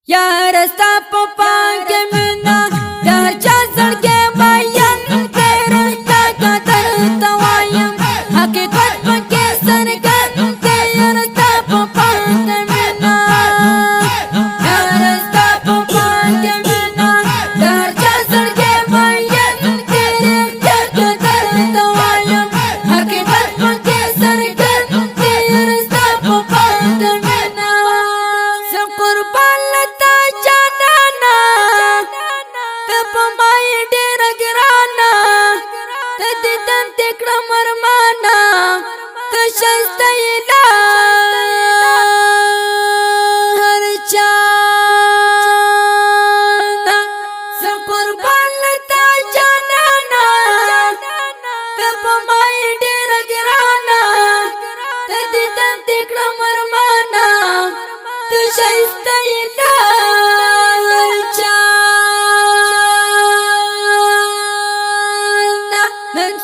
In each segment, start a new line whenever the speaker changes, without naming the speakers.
यार रस्ता पपा के मिना यार चाचड़ के मायन तेरे का तरता वायम हकीकत पके सरगन के यार रस्ता पपा के मिना यार रस्ता पपा के मिना यार चाचड़ के मायन तेरे का तरता वायम हकीकत पके सरगन के यार रस्ता पपा के मिना सब कुर्बान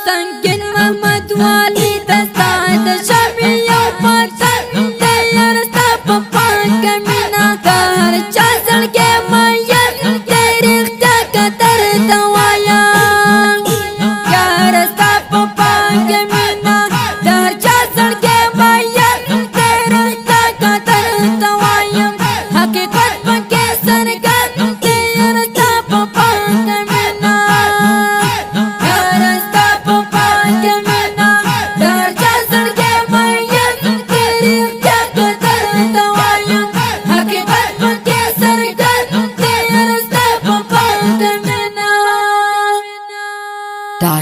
Sangin Muhammad Wali Tasad Shafi'u Patan Dayar Sabapa Kamina Kahar Chasal ke mayan Terikh jaga terdawaya Yar Sabapa Kamina Kahar Chasal ke mayan Terikh jaga terdawaya Hakikat pake sargan Yar Sabapa Kamina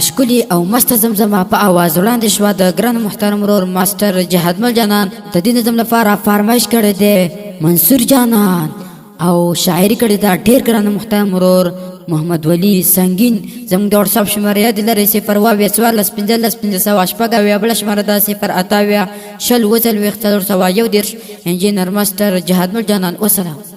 ښکلي او مست زمزمه په اواز وړاندې شوه د ګران محترم ورور ماسټر جهاد مل جانان د دې نظم لپاره فرمایش کړی دی منصور جانان او شاعري کړې ده ډېر ګران محترم ورور محمد ولی سنگین زموږ د وټساپ شماره یاد لرئ 0 اویا 14 15 15 اویا بله شماره ده 0 اتیا 20 40 411 انجینر ماسټر جهاد مل جانان وسلام